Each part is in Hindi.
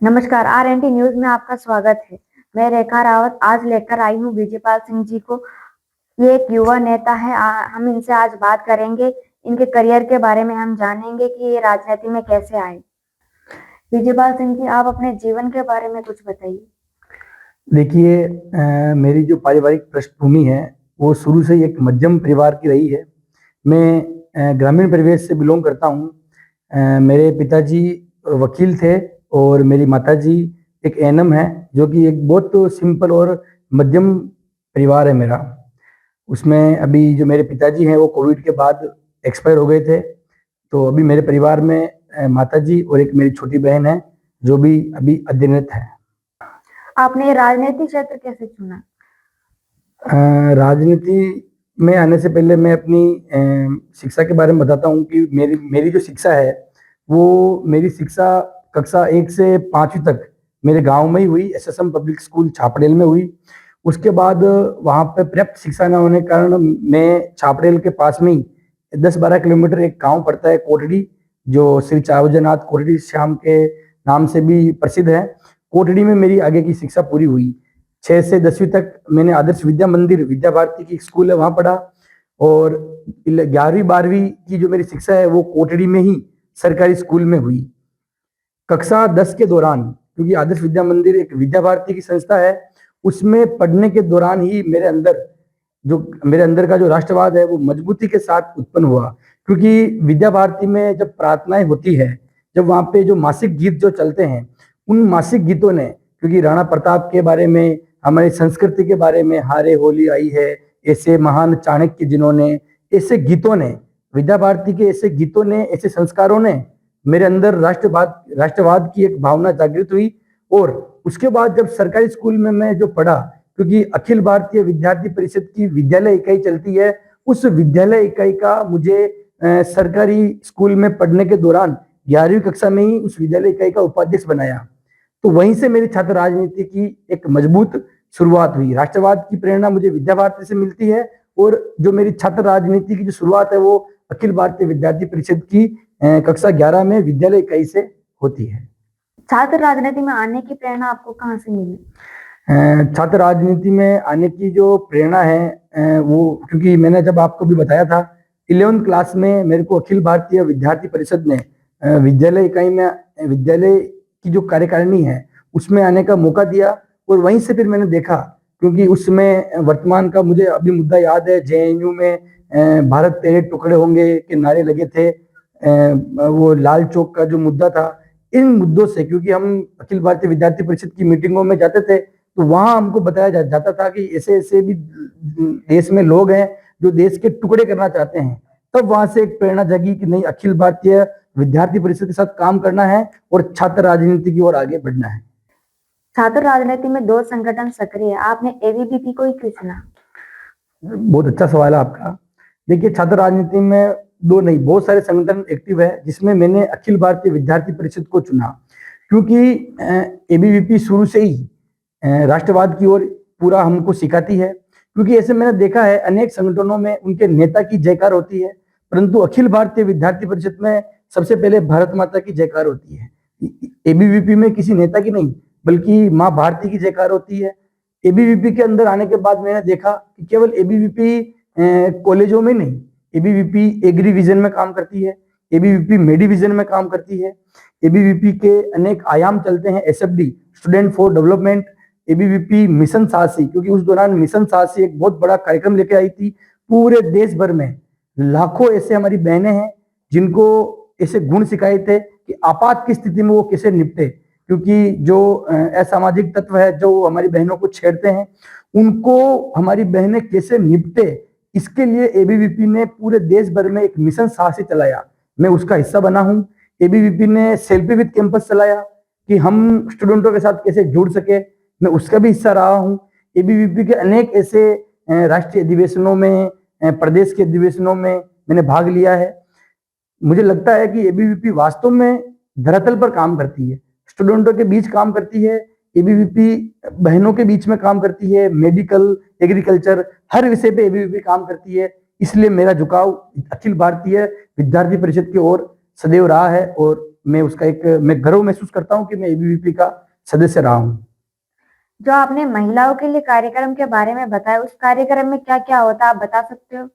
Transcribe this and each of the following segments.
नमस्कार, RNT न्यूज में आपका स्वागत है। मैं रेखा रावत आज लेकर आई हूँ विजयपाल सिंह जी को। ये एक युवा नेता है। हम इनसे आज बात करेंगे, इनके करियर के बारे में हम जानेंगे कि ये राजनीति में कैसे आए। विजयपाल सिंह जी, आप अपने जीवन के बारे में कुछ बताइए। देखिए, मेरी जो पारिवारिक पृष्ठभूमि है वो शुरू से ही एक मध्यम परिवार की रही है। मैं ग्रामीण परिवेश से बिलोंग करता हूँ। मेरे पिताजी वकील थे और मेरी माताजी एक एनएम है, जो कि एक बहुत सिंपल और मध्यम परिवार है मेरा। उसमें अभी जो मेरे पिताजी हैं वो कोविड के बाद एक्सपायर हो गए थे, तो अभी मेरे परिवार में माताजी और एक मेरी छोटी बहन है जो भी अभी अध्ययनरत है। आपने राजनीतिक क्षेत्र कैसे चुना? राजनीति में आने से पहले मैं अपनी शिक्षा के बारे में बताता हूँ कि मेरी मेरी जो शिक्षा है वो मेरी शिक्षा कक्षा 1 से 5वीं तक मेरे गांव में ही हुई। एसएसएम पब्लिक स्कूल छापड़ेल में हुई। उसके बाद वहाँ पे पर्याप्त शिक्षा न होने के कारण मैं छापड़ेल के पास में ही 10-12 किलोमीटर एक गांव पड़ता है कोटड़ी, जो श्री चावजनाथ कोटड़ी श्याम के नाम से भी प्रसिद्ध है। कोटड़ी में मेरी आगे की शिक्षा पूरी हुई। 6 से 10वीं तक मैंने आदर्श विद्या मंदिर विद्या भारती की स्कूल है वहां पढ़ा, और 11वीं-12वीं की जो मेरी शिक्षा है वो कोटड़ी में ही सरकारी स्कूल में हुई। कक्षा 10 के दौरान, क्योंकि आदर्श विद्या मंदिर एक विद्या भारती की संस्था है, उसमें पढ़ने के दौरान ही मेरे अंदर का जो राष्ट्रवाद है वो मजबूती के साथ उत्पन्न हुआ। क्योंकि विद्या भारती में जब प्रार्थनाएं होती है, जब वहां पे जो मासिक गीत जो चलते हैं, उन मासिक गीतों ने, क्योंकि राणा प्रताप के बारे में, हमारी संस्कृति के बारे में, हारे होली आई है, ऐसे महान चाणक्य जिन्होंने, ऐसे गीतों ने, विद्या भारती के ऐसे गीतों ने, ऐसे संस्कारों ने मेरे अंदर राष्ट्रवाद की एक भावना जागृत हुई। और उसके बाद जब सरकारी स्कूल में मैं जो पढ़ा, क्योंकि अखिल भारतीय विद्यार्थी परिषद की विद्यालय इकाई चलती है, उस विद्यालय इकाई का मुझे सरकारी स्कूल में पढ़ने के दौरान 11वीं कक्षा में ही उस विद्यालय इकाई का उपाध्यक्ष बनाया। तो वहीं से मेरी छात्र राजनीति की एक मजबूत शुरुआत हुई। राष्ट्रवाद की प्रेरणा मुझे विद्या भारती से मिलती है, और जो मेरी छात्र राजनीति की जो शुरुआत है वो अखिल भारतीय विद्यार्थी परिषद की कक्षा 11 में विद्यालय इकाई से होती है। छात्र राजनीति में आने की प्रेरणा आपको कहाँ से मिली? छात्र राजनीति में आने की जो प्रेरणा है वो, क्योंकि मैंने जब आपको भी बताया था, 11वीं क्लास में मेरे को अखिल भारतीय विद्यार्थी परिषद ने विद्यालय इकाई में, विद्यालय की जो कार्यकारिणी है उसमें आने का मौका दिया। और वहीं से फिर मैंने देखा, क्योंकि उसमें वर्तमान का मुझे अभी मुद्दा याद है, जेएनयू में भारत तेरे टुकड़े होंगे के नारे लगे थे, वो लाल चौक का जो मुद्दा था। इन मुद्दों से, क्योंकि हम अखिल भारतीय विद्यार्थी परिषद की मीटिंगों में जाते थे, तो वहां हमको बताया जाता था कि ऐसे ऐसे भी देश में लोग हैं जो देश के टुकड़े करना चाहते हैं। तब वहां से एक प्रेरणा जगी कि नहीं, अखिल भारतीय विद्यार्थी परिषद के साथ काम करना है और छात्र राजनीति की ओर आगे बढ़ना है। छात्र राजनीति में 2 संगठन सक्रिय है, आपने एबीवीपी को ही क्यों चुना? बहुत अच्छा सवाल है आपका। देखिए, छात्र राजनीति में 2 नहीं, बहुत सारे संगठन एक्टिव है, जिसमें मैंने अखिल भारतीय विद्यार्थी परिषद को चुना, क्योंकि एबीवीपी शुरू से ही राष्ट्रवाद की ओर पूरा हमको सिखाती है। क्योंकि ऐसे मैंने देखा है अनेक संगठनों में उनके नेता की जयकार होती है, परंतु अखिल भारतीय विद्यार्थी परिषद में सबसे पहले भारत माता की जयकार होती है। एबीवीपी में किसी नेता की नहीं, बल्कि माँ भारती की जयकार होती है। एबीवीपी के अंदर आने के बाद मैंने देखा कि केवल एबीवीपी कॉलेजों में नहीं, एबीवीपी एग्री विजन में काम करती है, एबीवीपी मेडी विजन में काम करती है, एबीवीपी के अनेक आयाम चलते हैं, SFD student for development, ABVP mission साहसी, क्योंकि उस दौरान मिशन साहसी एक बहुत बड़ा कार्यक्रम लेके आई थी। पूरे देश भर में लाखों ऐसे हमारी बहनें हैं जिनको ऐसे गुण सिखाए थे कि आपात की स्थिति में वो कैसे निपटे, क्योंकि जो असामाजिक तत्व है जो हमारी बहनों को छेड़ते हैं, उनको हमारी बहनें कैसे निपटे, इसके लिए एबीवीपी ने पूरे देश भर में एक मिशन साहसी चलाया। मैं उसका हिस्सा बना हूं। एबीवीपी ने सेल्फी विद कैंपस चलाया कि हम स्टूडेंटों के साथ कैसे जुड़ सके, मैं उसका भी हिस्सा रहा हूं। एबीवीपी के अनेक ऐसे राष्ट्रीय अधिवेशनों में, प्रदेश के अधिवेशनों में मैंने भाग लिया है। मुझे लगता है कि एबीवीपी वास्तव में धरातल पर काम करती है, स्टूडेंटों के बीच काम करती है, एबीवीपी बहनों के बीच में काम करती है, मेडिकल, एग्रीकल्चर, हर विषय पे एबीवीपी काम करती है। इसलिए मेरा झुकाव अखिल भारतीय विद्यार्थी परिषद की ओर सदैव रहा है और मैं उसका एक मैं गर्व महसूस करता हूँ कि मैं एबीवीपी का सदस्य रहा हूँ। जो आपने महिलाओं के लिए कार्यक्रम के बारे में बताया, उस कार्यक्रम में क्या-क्या होता है, आप बता सकते हो?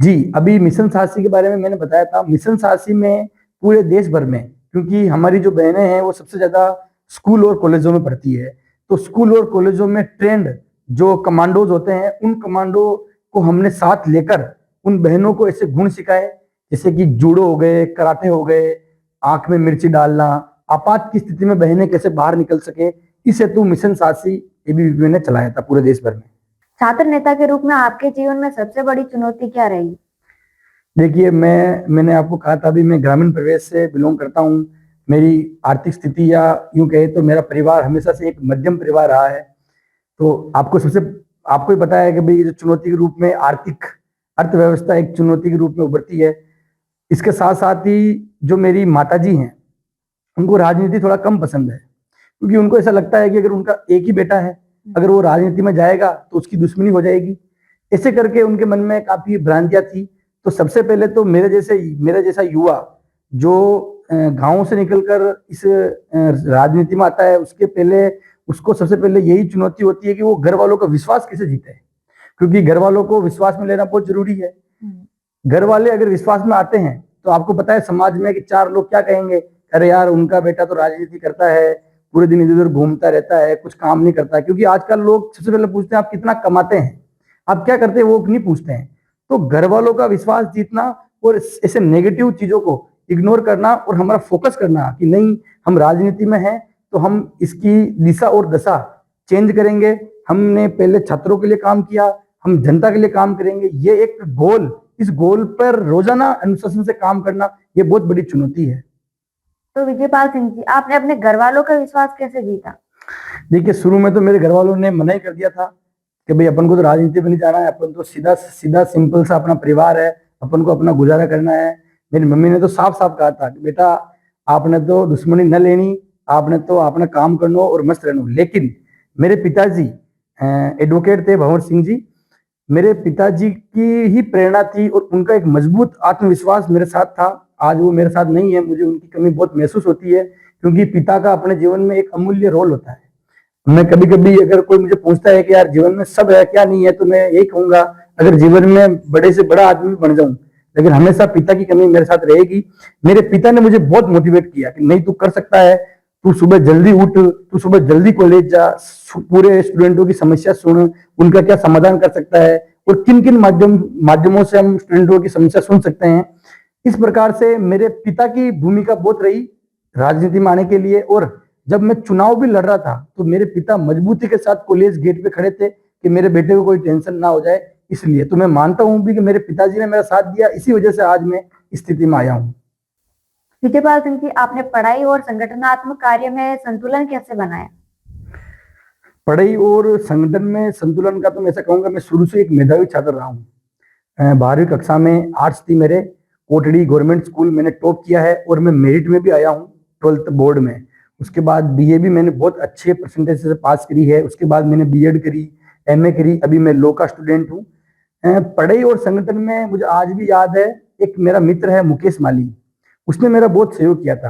जी, अभी मिशन साहसी के बारे में मैंने बताया था। मिशन साहसी में पूरे देश भर में, क्योंकि हमारी जो बहनें हैं वो सबसे ज़्यादा स्कूल और कॉलेजों में पढ़ती है, तो स्कूल और कॉलेजों में ट्रेंड जो कमांडोज होते हैं, उन कमांडो को हमने साथ लेकर उन बहनों को ऐसे गुण सिखाए, जैसे कि जूडो हो गए, कराटे हो गए, आंख में मिर्ची डालना, आपात की स्थिति में बहनें कैसे बाहर निकल सके, इस हेतु मिशन साहसी एबीवीपी ने चलाया था पूरे देश भर में। छात्र नेता के रूप में आपके जीवन में सबसे बड़ी चुनौती क्या रही? देखिए, मैंने आपको कहा था अभी, मैं ग्रामीण परिवेश से बिलोंग करता हूँ। मेरी आर्थिक स्थिति, या यूँ कहें तो मेरा परिवार हमेशा से एक मध्यम परिवार रहा है। तो आपको ही पता है कि भई जो चुनौती के रूप में आर्थिक अर्थव्यवस्था एक चुनौती के रूप में उभरती है। इसके साथ-साथ ही जो मेरी माताजी हैं, उनको राजनीति थोड़ा कम पसंद है, क्योंकि उनको ऐसा लगता है कि अगर उनका एक ही बेटा है, अगर वो राजनीति में जाएगा तो उसकी दुश्मनी हो जाएगी। ऐसे करके उनके मन में काफ़ी भ्रांतियाँ थी। तो सबसे पहले तो मेरे जैसा युवा जो गाँव से निकलकर इस राजनीति में आता है, उसको सबसे पहले यही चुनौती होती है कि वो घर वालों का विश्वास कैसे जीते, क्योंकि घर वालों को विश्वास में लेना बहुत ज़रूरी है। घर वाले अगर विश्वास में आते हैं, तो आपको पता है समाज में कि 4 लोग क्या कहेंगे, अरे यार उनका बेटा तो राजनीति करता है, पूरे दिन इधर-उधर घूमता रहता है, कुछ काम नहीं करता। क्योंकि आजकल लोग सबसे पहले पूछते हैं आप कितना कमाते हैं, आप क्या करते हैं, वो नहीं पूछते हैं। तो घर वालों का विश्वास जीतना और ऐसे नेगेटिव चीज़ों को इग्नोर करना और हमारा फोकस करना कि नहीं, हम राजनीति में हैं तो हम इसकी दिशा और दशा चेंज करेंगे। हमने पहले छात्रों के लिए काम किया, हम जनता के लिए काम करेंगे। ये एक गोल, इस गोल पर रोजाना अनुशासन से काम करना, ये बहुत बड़ी चुनौती है। तो विजयपाल सिंह जी, आपने अपने घर वालों का विश्वास कैसे जीता? देखिए, शुरू में तो मेरे घर वालों ने मना ही कर दिया था कि भाई अपन को तो राजनीति में नहीं जाना है, अपन तो सीधा सीधा सिंपल सा अपना परिवार है, अपन को अपना गुजारा करना है। मेरी मम्मी ने तो साफ साफ कहा था कि बेटा आपने तो दुश्मनी न लेनी, आपने तो अपना काम करना और मस्त रहना। लेकिन मेरे पिताजी एडवोकेट थे, भंवर सिंह जी, मेरे पिताजी की ही प्रेरणा थी और उनका एक मजबूत आत्मविश्वास मेरे साथ था। आज वो मेरे साथ नहीं है, मुझे उनकी कमी बहुत महसूस होती है, क्योंकि पिता का अपने जीवन में एक अमूल्य रोल होता है। मैं कभी-कभी अगर कोई मुझे पूछता है कि यार जीवन में सब है क्या नहीं है, तो मैं यही कहूंगा, अगर जीवन में बड़े से बड़ा आदमी बन जाऊं, लेकिन हमेशा पिता की कमी मेरे साथ रहेगी। मेरे पिता ने मुझे बहुत मोटिवेट किया कि नहीं, तू कर सकता है, तू सुबह जल्दी उठ, तू सुबह जल्दी कॉलेज जा, पूरे स्टूडेंटों की समस्या सुन, उनका क्या समाधान कर सकता है और किन किन माध्यमों से हम स्टूडेंटों की समस्या सुन सकते हैं। इस प्रकार से मेरे पिता की भूमिका बहुत रही राजनीति में आने के लिए। और जब मैं चुनाव भी लड़ रहा था, तो मेरे पिता मजबूती के साथ कॉलेज गेट पे खड़े थे कि मेरे बेटे को कोई टेंशन ना हो जाए। इसलिए तो मैं मानता हूं भी कि मेरे पिताजी ने मेरा साथ दिया, इसी वजह से आज मैं इस स्थिति में आया हूं। विजयपाल सिंह जी, आपने पढ़ाई और संगठनात्मक कार्य में संतुलन कैसे बनाया? पढ़ाई और संगठन में संतुलन का तो मैं ऐसा कहूंगा, मैं शुरू से एक मेधावी छात्र रहा हूँ। 12वीं कक्षा में आर्ट्स थी मेरे, कोटड़ी गवर्नमेंट स्कूल मैंने टॉप किया है और मैं मेरिट में भी आया हूँ 12th बोर्ड में। उसके बाद बीए भी मैंने बहुत अच्छे परसेंटेज से पास करी है। उसके बाद मैंने बीएड करी, एमए करी, अभी मैं लॉ का स्टूडेंट हूँ। पढ़ाई और संगठन में मुझे आज भी याद है, एक मेरा मित्र है मुकेश माली, उसने मेरा बहुत सहयोग किया था।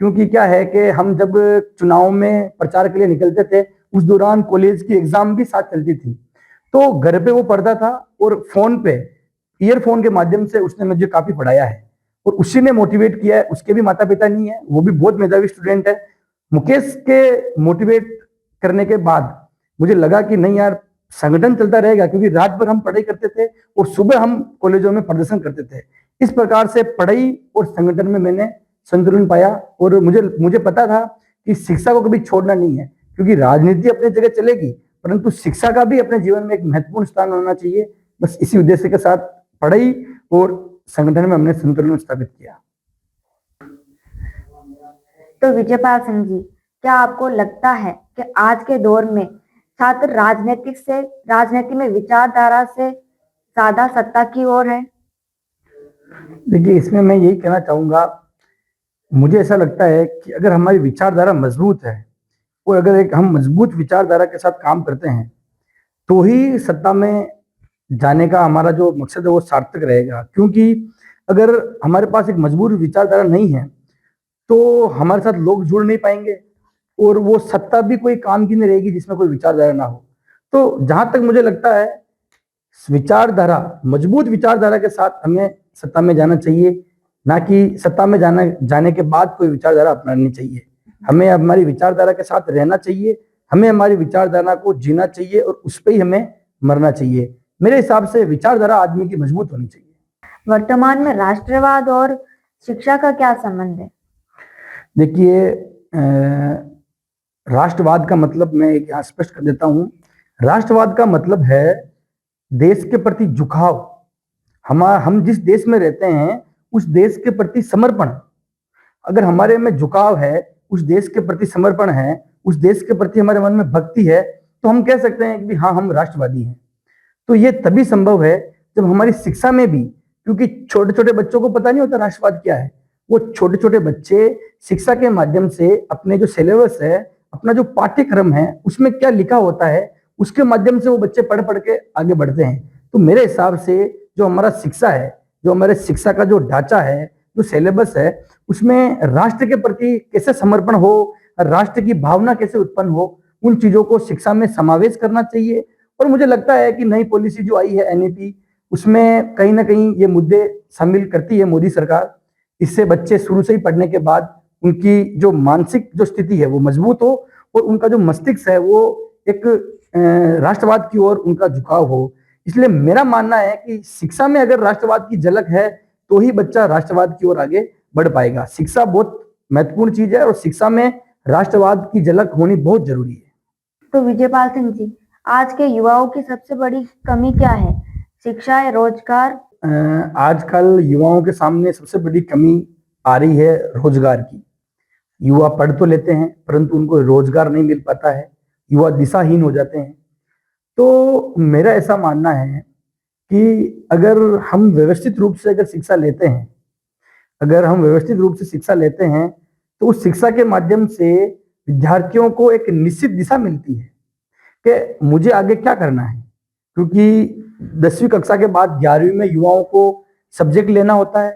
क्योंकि क्या है कि हम जब चुनाव में प्रचार के लिए निकलते थे, उस दौरान कॉलेज की एग्जाम भी साथ चलती थी, तो घर पे वो पढ़ता था और फोन पे ईयरफोन के माध्यम से उसने मुझे काफी पढ़ाया है और उसी ने मोटिवेट किया है। उसके भी माता पिता नहीं है, वो भी बहुत मेधावी स्टूडेंट है। मुकेश के मोटिवेट करने के बाद मुझे लगा कि नहीं यार, संगठन चलता रहेगा, क्योंकि रात भर हम पढ़ाई करते थे और सुबह हम कॉलेजों में प्रदर्शन करते थे। इस प्रकार से पढ़ाई और संगठन में मैंने संतुलन पाया और मुझे पता था कि शिक्षा को कभी छोड़ना नहीं है, क्योंकि राजनीति अपनी जगह चलेगी, परंतु शिक्षा का भी अपने जीवन में एक महत्वपूर्ण स्थान होना चाहिए। बस इसी उद्देश्य के साथ पढ़ाई और संगठन में हमने संतुलन स्थापित किया। तो विजयपाल सिंह जी, क्या आपको लगता है कि आज के दौर में छात्र राजनीति में विचारधारा से ज्यादा सत्ता की ओर है? देखिए, इसमें मैं यही कहना चाहूंगा, मुझे ऐसा लगता है कि अगर हमारी विचारधारा मजबूत है और अगर एक हम मजबूत विचारधारा के साथ काम करते हैं, तो ही सत्ता में जाने का हमारा जो मकसद है वो सार्थक रहेगा। क्योंकि अगर हमारे पास एक मजबूत विचारधारा नहीं है, तो हमारे साथ लोग जुड़ नहीं पाएंगे और वो सत्ता भी कोई काम की नहीं रहेगी जिसमें कोई विचारधारा ना हो। तो जहां तक मुझे लगता है विचारधारा, मजबूत विचारधारा के साथ हमें सत्ता में जाना चाहिए, ना कि सत्ता में जाने के बाद कोई विचारधारा अपनानी चाहिए। हमें हमारी विचारधारा के साथ रहना चाहिए, हमें हमारी विचारधारा को जीना चाहिए और उस पर ही हमें मरना चाहिए। मेरे हिसाब से विचारधारा आदमी की मजबूत होनी चाहिए। वर्तमान में राष्ट्रवाद और शिक्षा का क्या संबंध है? देखिए, राष्ट्रवाद का मतलब मैं एक यहाँ स्पष्ट कर देता हूँ। राष्ट्रवाद का मतलब है देश के प्रति झुकाव। हम जिस देश में रहते हैं उस देश के प्रति समर्पण। अगर हमारे में झुकाव है, उस देश के प्रति समर्पण है, उस देश के प्रति हमारे मन में भक्ति है, तो हम कह सकते हैं कि हाँ, हम राष्ट्रवादी हैं। तो ये तभी संभव है जब हमारी शिक्षा में भी, क्योंकि छोटे छोटे बच्चों को पता नहीं होता राष्ट्रवाद क्या है, वो छोटे छोटे बच्चे शिक्षा के माध्यम से अपने जो सिलेबस है, अपना जो पाठ्यक्रम है, उसमें क्या लिखा होता है, उसके माध्यम से वो बच्चे पढ़ पढ़ के आगे बढ़ते हैं। तो मेरे हिसाब से जो हमारा शिक्षा है, जो हमारे शिक्षा का जो ढांचा है, जो सिलेबस है, उसमें राष्ट्र के प्रति कैसे समर्पण हो, राष्ट्र की भावना कैसे उत्पन्न हो, उन चीजों को शिक्षा में समावेश करना चाहिए। और मुझे लगता है कि नई पॉलिसी जो आई है एनईपी, उसमें कहीं ना कहीं ये मुद्दे शामिल करती है मोदी सरकार। इससे बच्चे शुरू से ही पढ़ने के बाद उनकी जो मानसिक जो स्थिति है वो मजबूत हो और उनका जो मस्तिष्क है वो एक राष्ट्रवाद की ओर उनका झुकाव हो। इसलिए मेरा मानना है कि शिक्षा में अगर राष्ट्रवाद की झलक है तो ही बच्चा राष्ट्रवाद की ओर आगे बढ़ पाएगा। शिक्षा बहुत महत्वपूर्ण चीज है और शिक्षा में राष्ट्रवाद की झलक होनी बहुत जरूरी है। तो विजयपाल सिंह जी, आज के युवाओं की सबसे बड़ी कमी क्या है? शिक्षा या रोजगार? आजकल युवाओं के सामने सबसे बड़ी कमी आ रही है रोजगार की। युवा पढ़ तो लेते हैं परंतु उनको रोजगार नहीं मिल पाता है, युवा दिशाहीन हो जाते हैं। तो मेरा ऐसा मानना है कि अगर हम व्यवस्थित रूप से अगर शिक्षा लेते हैं, अगर हम व्यवस्थित रूप से शिक्षा लेते हैं तो उस शिक्षा के माध्यम से विद्यार्थियों को एक निश्चित दिशा मिलती है कि मुझे आगे क्या करना है। क्योंकि 10वीं कक्षा के बाद 11वीं में युवाओं को सब्जेक्ट लेना होता है,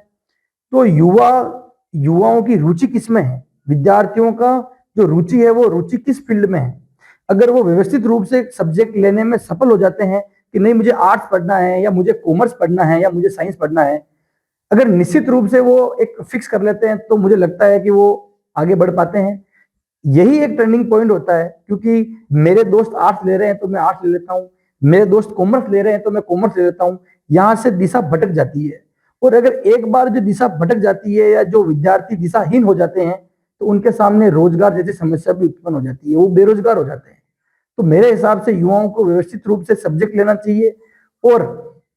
तो युवाओं की रुचि किस में है, विद्यार्थियों का जो रुचि है वो रुचि किस फील्ड में है। अगर वो व्यवस्थित रूप से सब्जेक्ट लेने में सफल हो जाते हैं कि नहीं मुझे आर्ट्स पढ़ना है या मुझे कॉमर्स पढ़ना है या मुझे साइंस पढ़ना है, अगर निश्चित रूप से वो एक फिक्स कर लेते हैं तो मुझे लगता है कि वो आगे बढ़ पाते हैं। यही एक टर्निंग पॉइंट होता है, क्योंकि मेरे दोस्त आर्ट्स ले रहे हैं तो मैं आर्ट्स ले लेता हूँ, मेरे दोस्त कॉमर्स ले रहे हैं तो मैं कॉमर्स ले लेता हूँ। यहाँ से दिशा भटक जाती है और अगर एक बार जो दिशा भटक जाती है या जो विद्यार्थी दिशाहीन हो जाते हैं तो उनके सामने रोजगार जैसी समस्या भी उत्पन्न हो जाती है, वो बेरोजगार हो जाते हैं। तो मेरे हिसाब से युवाओं को व्यवस्थित रूप से सब्जेक्ट लेना चाहिए और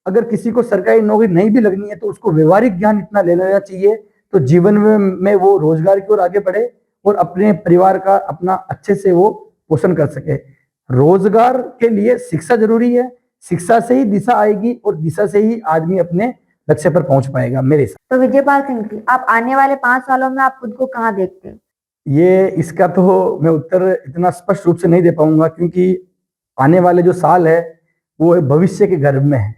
अगर किसी को सरकारी नौकरी नहीं भी लगनी है तो उसको व्यवहारिक ज्ञान इतना ले लेना चाहिए तो जीवन में वो रोजगार की ओर आगे बढ़े और अपने परिवार का अपना अच्छे से वो पोषण कर सके। रोजगार के लिए शिक्षा जरूरी है, शिक्षा से ही दिशा आएगी और दिशा से ही आदमी अपने लक्ष्य पर पहुंच पाएगा मेरे हिसाब। तो विजयपाल सिंह जी, आप आने वाले 5 सालों में आप खुद को कहाँ देखते हैं? ये इसका तो मैं उत्तर इतना स्पष्ट रूप से नहीं दे पाऊंगा, क्योंकि आने वाले जो साल है वो भविष्य के गर्भ में है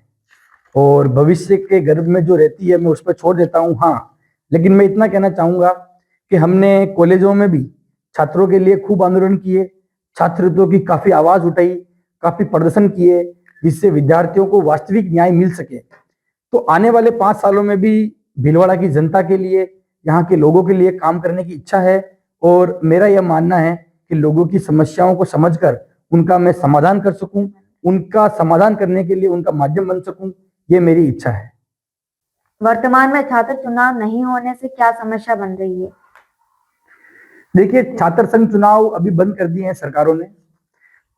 और भविष्य के गर्भ में जो रहती है मैं उस पर छोड़ देता हूँ। हाँ, लेकिन मैं इतना कहना चाहूंगा कि हमने कॉलेजों में भी छात्रों के लिए खूब आंदोलन किए, छात्रों की काफी आवाज उठाई, काफी प्रदर्शन किए जिससे विद्यार्थियों को वास्तविक न्याय मिल सके। तो आने वाले 5 सालों में भी भीलवाड़ा की जनता के लिए, यहाँ के लोगों के लिए काम करने की इच्छा है और मेरा यह मानना है कि लोगों की समस्याओं को समझकर उनका मैं समाधान कर सकूं, उनका समाधान करने के लिए उनका माध्यम बन सकूं, ये मेरी इच्छा है। वर्तमान में छात्र चुनाव नहीं होने से क्या समस्या बन रही है? देखिए, छात्र संघ चुनाव अभी बंद कर दिए हैं सरकारों ने,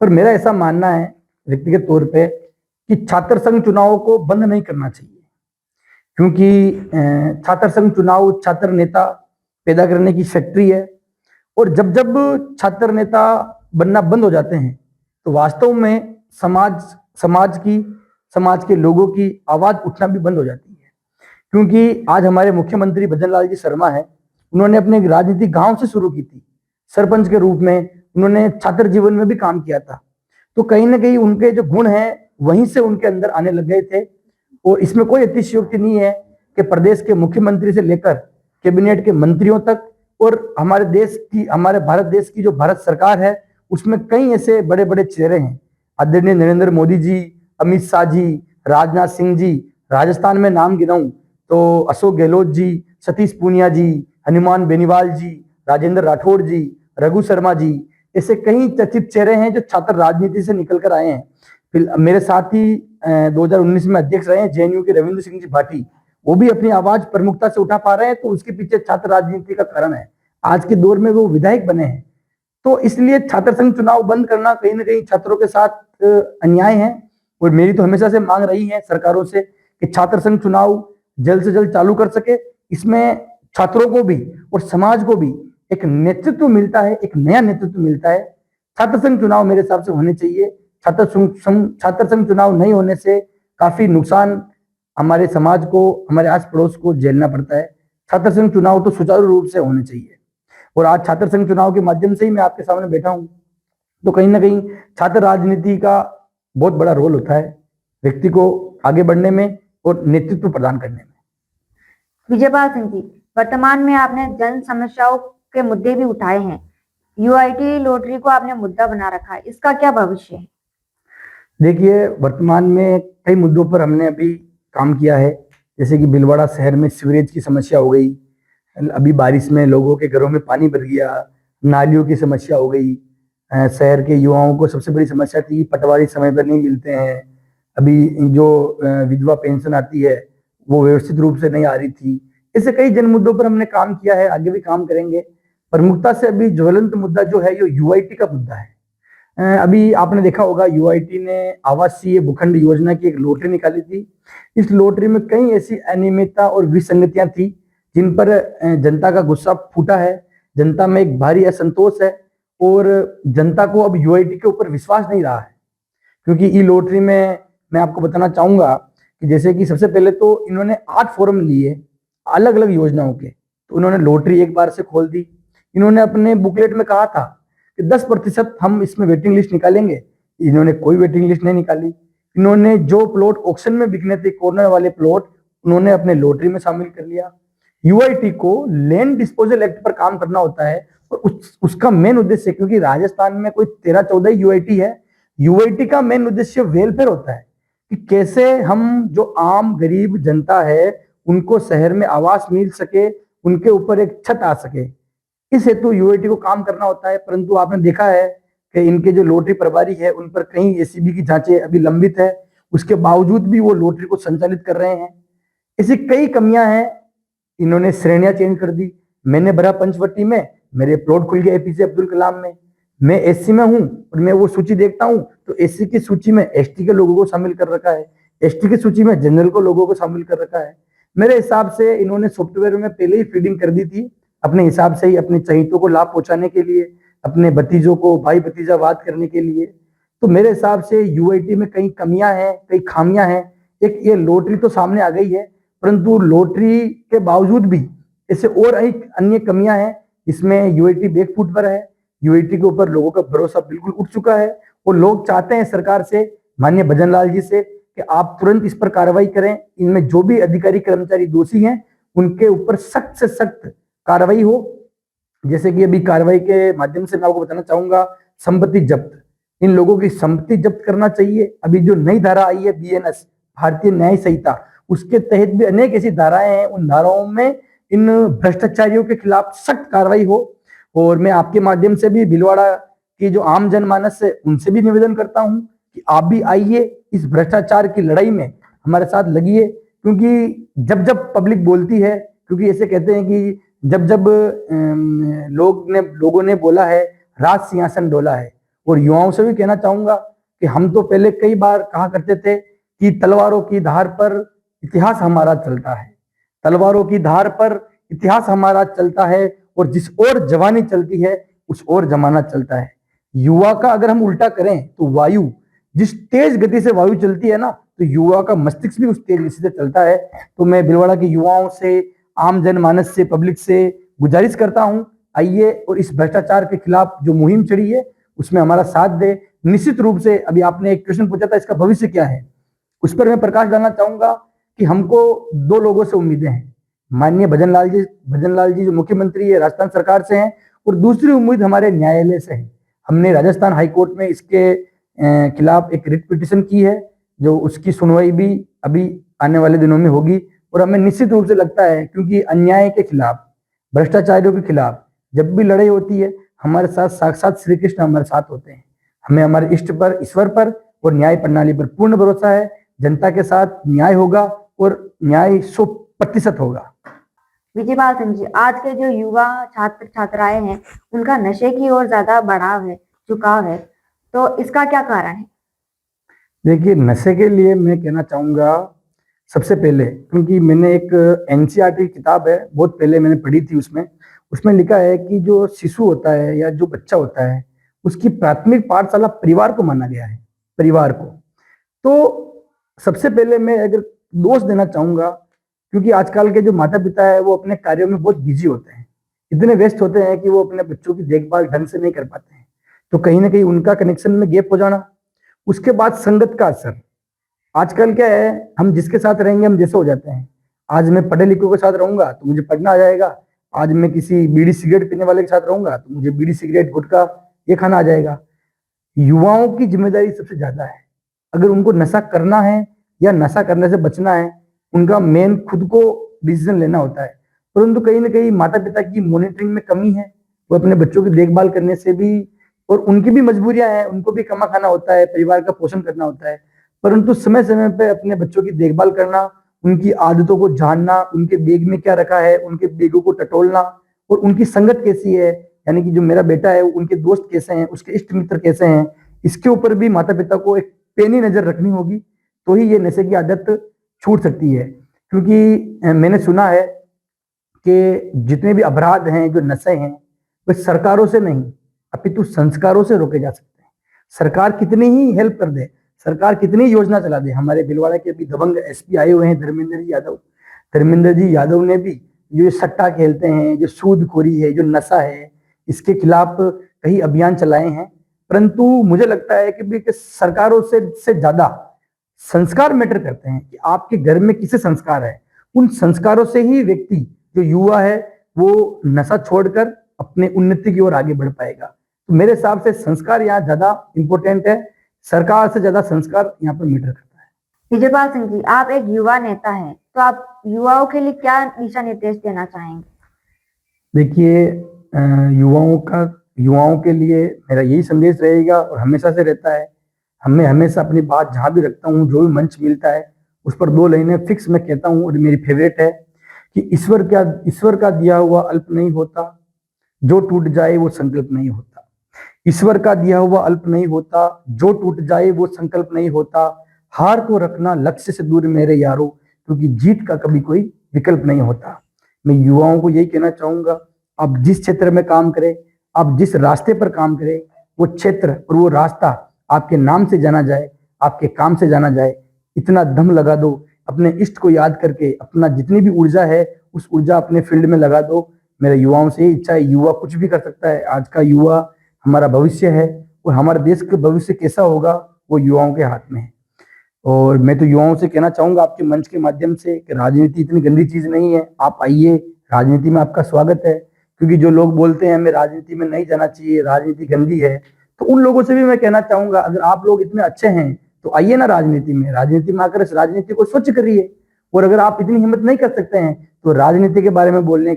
पर मेरा ऐसा मानना है व्यक्तिगत तौर पे कि छात्र संघ चुनाव को बंद नहीं करना चाहिए, क्योंकि छात्र संघ चुनाव छात्र नेता पैदा करने की फैक्ट्री है और जब जब छात्र नेता बनना बंद हो जाते हैं तो वास्तव में समाज के लोगों की आवाज उठना भी बंद हो जाती है। क्योंकि आज हमारे मुख्यमंत्री भजन लाल जी शर्मा है, उन्होंने अपनी राजनीति गांव से शुरू की थी, सरपंच के रूप में उन्होंने छात्र जीवन में भी काम किया था। तो कहीं ना कहीं उनके जो गुण हैं वहीं से उनके अंदर आने लग गए थे और इसमें कोई अतिशयोक्ति नहीं है कि प्रदेश के मुख्यमंत्री से लेकर कैबिनेट के मंत्रियों तक और हमारे भारत देश की जो भारत सरकार है उसमें कई ऐसे बड़े बड़े चेहरे हैं, आदरणीय नरेंद्र मोदी जी, अमित शाह जी, राजनाथ सिंह जी, राजस्थान में नाम गिनाऊं तो अशोक गहलोत जी, सतीश पूनिया जी, हनुमान बेनीवाल जी, राजेंद्र राठौड़ जी, रघु शर्मा जी, ऐसे कई चर्चित चेहरे हैं जो छात्र राजनीति से निकल कर आए हैं। फिर मेरे साथ ही 2019 में अध्यक्ष रहे हैं जेएनयू के रविंद्र सिंह जी भाटी, वो भी अपनी आवाज प्रमुखता से उठा पा रहे हैं, तो उसके पीछे छात्र राजनीति का कारण है। आज के दौर में वो विधायक बने हैं, तो इसलिए छात्र संघ चुनाव बंद करना कहीं ना कहीं छात्रों के साथ अन्याय है। और मेरी तो हमेशा से मांग रही है सरकारों से कि छात्र संघ चुनाव जल्द से जल्द चालू कर सके। इसमें छात्रों को भी और समाज को भी एक नेतृत्व मिलता है, एक नया नेतृत्व मिलता है। छात्र संघ चुनाव मेरे हिसाब से होने चाहिए। छात्र संघ चुनाव नहीं होने से काफी नुकसान हमारे समाज को, हमारे आस पड़ोस को झेलना पड़ता है। छात्र संघ चुनाव तो सुचारू रूप से होने चाहिए। और आज छात्र संघ चुनाव के माध्यम से ही मैं आपके सामने बैठा हूं, तो कहीं ना कहीं छात्र राजनीति का बहुत बड़ा रोल होता है व्यक्ति को आगे बढ़ने में और नेतृत्व प्रदान करने में। विजयपाल सिंह जी, वर्तमान में आपने जन समस्याओं के मुद्दे भी उठाए हैं। यूआईटी लॉटरी को आपने मुद्दा बना रखा है, इसका क्या भविष्य है? देखिए, वर्तमान में कई मुद्दों पर हमने अभी काम किया है, जैसे कि भीलवाड़ा शहर में सीवरेज की समस्या हो गई, अभी बारिश में लोगों के घरों में पानी भर गया, नालियों की समस्या हो गई। शहर के युवाओं को सबसे बड़ी समस्या थी पटवारी समय पर नहीं मिलते हैं। अभी जो विधवा पेंशन आती है वो व्यवस्थित रूप से नहीं आ रही थी। ऐसे कई जन मुद्दों पर हमने काम किया है, आगे भी काम करेंगे। प्रमुखता से अभी ज्वलंत मुद्दा जो है ये यूआईटी का मुद्दा है। अभी आपने देखा होगा यूआईटी ने आवासीय भूखंड योजना की एक लॉटरी निकाली थी। इस लॉटरी में कई ऐसी अनियमितता और विसंगतियां थी जिन पर जनता का गुस्सा फूटा है, जनता में एक भारी असंतोष है और जनता को अब यूआईटी के ऊपर विश्वास नहीं रहा है। क्योंकि ई लॉटरी में मैं आपको बताना चाहूंगा कि जैसे कि सबसे पहले तो इन्होंने 8 फॉर्म लिए अलग अलग योजनाओं के, तो उन्होंने लॉटरी एक बार से खोल दी। इन्होंने अपने बुकलेट में कहा था कि 10% हम इसमें वेटिंग लिस्ट निकालेंगे, इन्होंने कोई वेटिंग लिस्ट नहीं निकाली। इन्होंने जो प्लॉट ऑक्शन में बिकने थे कॉर्नर वाले प्लॉट, उन्होंने अपने लॉटरी में शामिल कर लिया। यूआईटी को लैंड डिस्पोजल एक्ट पर काम करना होता है और उसका मेन उद्देश्य, क्योंकि राजस्थान में कोई 13-14 यूआईटी है, यूआईटी का मेन उद्देश्य वेलफेयर होता है कि कैसे हम जो आम गरीब जनता है उनको शहर में आवास मिल सके, उनके ऊपर एक छत आ सके, इस हेतु यूआईटी को काम करना होता है। परंतु आपने देखा है कि इनके जो लॉटरी प्रभारी है उन पर कई एसीबी की जांचें अभी लंबित है, उसके बावजूद भी वो लॉटरी को संचालित कर रहे हैं। ऐसी कई कमियां हैं। इन्होंने श्रेणियां चेंज कर दी। मैंने भरा पंचवटी में, मेरे प्लॉट खुल गया एपीजे अब्दुल कलाम में। मैं एससी में हूं और मैं वो सूची देखता हूं तो एससी की सूची में एसटी के लोगों को शामिल कर रखा है, एसटी की सूची में जनरल को लोगों को शामिल कर रखा है। मेरे हिसाब से इन्होंने सॉफ्टवेयर में पहले ही फीडिंग कर दी थी अपने हिसाब से ही, अपने चहितों को लाभ पहुंचाने के लिए, अपने भतीजों को भाई भतीजावाद करने के लिए। तो मेरे हिसाब से यूआईटी में कई कमियां हैं, कई खामियां हैं। एक ये लॉटरी तो सामने आ गई है, परंतु लॉटरी के बावजूद भी ऐसे और अन्य कमियां हैं। इसमें यूआईटी बैकफुट पर है, यूआईटी के ऊपर लोगों का भरोसा बिल्कुल उठ चुका है और लोग चाहते हैं सरकार से, माननीय भजन लाल जी से, कि आप तुरंत इस पर कार्रवाई करें। इनमें जो भी अधिकारी कर्मचारी दोषी हैं उनके ऊपर सख्त से सख्त कार्रवाई हो। जैसे कि अभी कार्रवाई के माध्यम से मैं आपको बताना चाहूंगा, संपत्ति जब्त, इन लोगों की संपत्ति जब्त करना चाहिए। अभी जो नई धारा आई है बीएनएस, भारतीय न्याय संहिता, उसके तहत भी अनेक ऐसी धाराएं हैं, उन धाराओं में इन भ्रष्टाचारियों के खिलाफ सख्त कार्रवाई हो। और मैं आपके माध्यम से भी भीलवाड़ा की जो आम जनमानस है उनसे भी निवेदन करता हूं कि आप भी आइए, इस भ्रष्टाचार की लड़ाई में हमारे साथ लगिए। क्योंकि जब जब पब्लिक बोलती है, क्योंकि ऐसे कहते हैं कि जब जब लोगों ने बोला है राज सिंहासन डोला है। और युवाओं से भी कहना चाहूंगा कि हम तो पहले कई बार कहा करते थे कि तलवारों की धार पर इतिहास हमारा चलता है, तलवारों की धार पर इतिहास हमारा चलता है, और जिस ओर जवानी चलती है उस ओर जमाना चलता है। युवा का अगर हम उल्टा करें तो वायु, जिस तेज गति से वायु चलती है ना, तो युवा का मस्तिष्क भी उस तेज गति से चलता है। तो मैं भीलवाड़ा के युवाओं से, आम जनमानस से, पब्लिक से गुजारिश करता हूं, आइए और इस भ्रष्टाचार के खिलाफ जो मुहिम चढ़ी है उसमें हमारा साथ दे। निश्चित रूप से अभी आपने एक क्वेश्चन पूछा था, इसका भविष्य क्या है, उस पर मैं प्रकाश डालना चाहूंगा कि हमको 2 लोगों से उम्मीदें हैं, माननीय भजन लाल जी जो मुख्यमंत्री है राजस्थान सरकार से हैं, और दूसरी उम्मीद हमारे न्यायालय से है। हमने राजस्थान हाई कोर्ट में इसके खिलाफ एक रिट पिटिशन की है, जो उसकी सुनवाई भी अभी आने वाले दिनों में होगी। और हमें निश्चित रूप से लगता है, क्योंकि अन्याय के खिलाफ, भ्रष्टाचारियों के खिलाफ जब भी लड़ाई होती है, हमारे साथ साक्षात श्री कृष्ण हमारे साथ होते हैं। हमें हमारे इष्ट पर, ईश्वर पर और न्याय प्रणाली पर पूर्ण भरोसा है। जनता के साथ न्याय होगा और न्याय 100% होगा। विजयपाल सिंह जी, आज के जो युवा छात्र छात्राएं हैं, उनका नशे की ओर ज्यादा बढ़ाव है, झुकाव है, तो इसका क्या कारण है? देखिए, नशे के लिए मैं कहना चाहूंगा, सबसे पहले, क्योंकि मैंने एक एनसीईआरटी किताब है, बहुत पहले मैंने पढ़ी थी, उसमें लिखा है कि जो शिशु होता है या जो बच्चा होता है, उसकी प्राथमिक पाठशाला परिवार को माना गया है, परिवार को। तो सबसे पहले मैं अगर दोष देना चाहूंगा, क्योंकि आजकल के जो माता पिता है वो अपने कार्यों में बहुत बिजी होते हैं, इतने व्यस्त होते हैं कि वो अपने बच्चों की देखभाल ढंग से नहीं कर पाते हैं। तो कहीं ना कहीं उनका कनेक्शन में गैप हो जाना, उसके बाद संगत का असर। आजकल क्या है, हम जिसके साथ रहेंगे हम जैसे हो जाते हैं। आज मैं पढ़े लिखों के साथ रहूंगा तो मुझे पढ़ना आ जाएगा, आज मैं किसी बीड़ी सिगरेट पीने वाले के साथ रहूंगा तो मुझे बीड़ी सिगरेट गुटखा ये खाना आ जाएगा। युवाओं की जिम्मेदारी सबसे ज्यादा है। अगर उनको नशा करना है या नशा करने से बचना है, उनका मेन खुद को डिसीजन लेना होता है। परंतु कहीं ना कहीं माता पिता की मॉनिटरिंग में कमी है। वो अपने बच्चों की देखभाल करने से भी, और उनकी भी मजबूरियां हैं, उनको भी कमा खाना होता है, परिवार का पोषण करना होता है, परंतु समय समय पे अपने बच्चों की देखभाल करना, उनकी आदतों को जानना, उनके बैग में क्या रखा है, उनके बैगों को टटोलना, और उनकी संगत कैसी है, यानी कि जो मेरा बेटा है उनके दोस्त कैसे हैं, उसके इष्ट मित्र कैसे हैं, इसके ऊपर भी माता पिता को एक पैनी नजर रखनी होगी, तो ही ये नशे की आदत छूट सकती है। क्योंकि मैंने सुना है कि जितने भी अपराध हैं, जो नशे हैं, वे सरकारों से नहीं अपितु संस्कारों से रोके जा सकते हैं। सरकार कितनी ही हेल्प कर दे, सरकार कितनी योजना चला दे। हमारे भिलवाड़ा के अभी दबंग एसपी आए हुए हैं, धर्मेंद्र जी यादव ने भी जो सट्टा खेलते हैं, जो सूदखोरी है, जो नशा है, इसके खिलाफ कई अभियान चलाए हैं। परंतु मुझे लगता है कि सरकारों से ज्यादा संस्कार मैटर करते हैं, कि आपके घर में किसे संस्कार है। उन संस्कारों से ही व्यक्ति, जो युवा है, वो नशा छोड़कर अपने उन्नति की ओर आगे बढ़ पाएगा। तो मेरे हिसाब से संस्कार यहाँ ज्यादा इंपॉर्टेंट है, सरकार से ज्यादा संस्कार यहाँ पर मैटर करता है। विजयपाल सिंह जी, आप एक युवा नेता हैं, तो आप युवाओं के लिए क्या दिशा निर्देश देना चाहेंगे? देखिए, युवाओं के लिए मेरा यही संदेश रहेगा और हमेशा से रहता है। हमें हमेशा अपनी बात जहां भी रखता हूँ, जो भी मंच मिलता है, उस पर 2 लाइनें फिक्स मैं कहता हूँ, और मेरी फेवरेट है कि ईश्वर का दिया हुआ अल्प नहीं होता, जो टूट जाए वो संकल्प नहीं होता। ईश्वर का दिया हुआ अल्प नहीं होता, जो टूट जाए वो संकल्प नहीं होता। हार को रखना लक्ष्य से दूर मेरे यारों, क्योंकि जीत का कभी कोई विकल्प नहीं होता। मैं युवाओं को यही कहना चाहूंगा, आप जिस क्षेत्र में काम करें, आप जिस रास्ते पर काम करें, वो क्षेत्र और वो रास्ता आपके नाम से जाना जाए, आपके काम से जाना जाए। इतना दम लगा दो, अपने इष्ट को याद करके अपना जितनी भी ऊर्जा है, उस ऊर्जा अपने फील्ड में लगा दो। मेरा युवाओं से इच्छा है, युवा कुछ भी कर सकता है। आज का युवा हमारा भविष्य है, और हमारे देश का भविष्य कैसा होगा वो युवाओं के हाथ में है। और मैं तो युवाओं से कहना चाहूंगा आपके मंच के माध्यम से कि राजनीति इतनी गंदी चीज नहीं है, आप आइए, राजनीति में आपका स्वागत है। क्योंकि जो लोग बोलते हैं हमें राजनीति में नहीं जाना चाहिए, राजनीति गंदी है, तो उन लोगों से भी मैं कहना चाहूंगा, अगर आप लोग इतने अच्छे हैं तो आइए ना राजनीति में आकर इस राजनीति को स्वच्छ करिए। और अगर आप इतनी हिम्मत नहीं कर सकते हैं तो राजनीति के बारे में बोलने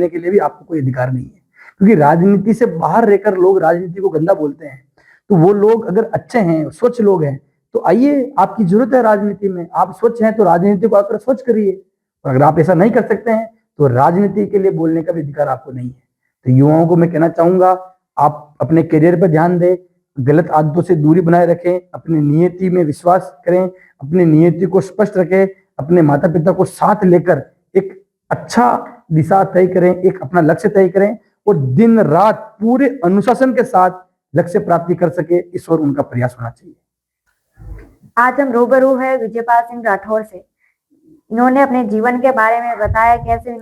के लिए भी आपको कोई अधिकार नहीं है। क्योंकि राजनीति से बाहर रहकर लोग राजनीति को गंदा बोलते हैं। तो वो लोग अगर अच्छे हैं, स्वच्छ लोग हैं, तो आइए, आपकी जरूरत है राजनीति में। आप स्वच्छ हैं तो राजनीति को आकर स्वच्छ करिए। और अगर आप ऐसा नहीं कर सकते हैं तो राजनीति के लिए बोलने का भी अधिकार आपको नहीं है। तो युवाओं को मैं कहना चाहूंगा, आप अपने करियर पर ध्यान दें, गलत आदतों से दूरी बनाए रखें, अपनी नियति में विश्वास करें, अपनी नियति को स्पष्ट रखें, अपने माता पिता को साथ लेकर एक अच्छा दिशा तय करें, एक अपना लक्ष्य तय करें, और दिन रात पूरे अनुशासन के साथ लक्ष्य प्राप्ति कर सके, इस ओर उनका प्रयास होना चाहिए। आज हम रूबरू है विजयपाल सिंह राठौर से। इन्होंने अपने जीवन के बारे में बताया, कैसे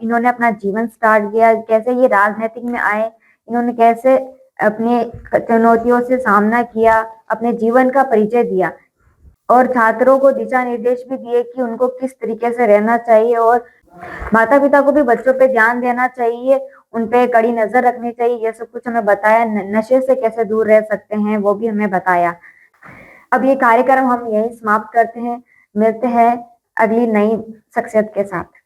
इन्होंने अपना जीवन स्टार्ट किया, कैसे ये राजनीतिक में आए, इन्होंने कैसे अपने चुनौतियों से सामना किया, अपने जीवन का परिचय दिया। और छात्रों को दिशा निर्देश भी दिए कि उनको किस तरीके से रहना चाहिए और माता पिता को भी बच्चों पे ध्यान देना चाहिए, उन पे कड़ी नजर रखनी चाहिए। ये सब कुछ हमें बताया। नशे से कैसे दूर रह सकते हैं वो भी हमें बताया। अब ये कार्यक्रम हम यही समाप्त करते हैं। मिलते हैं अगली नई शख्सियत के साथ।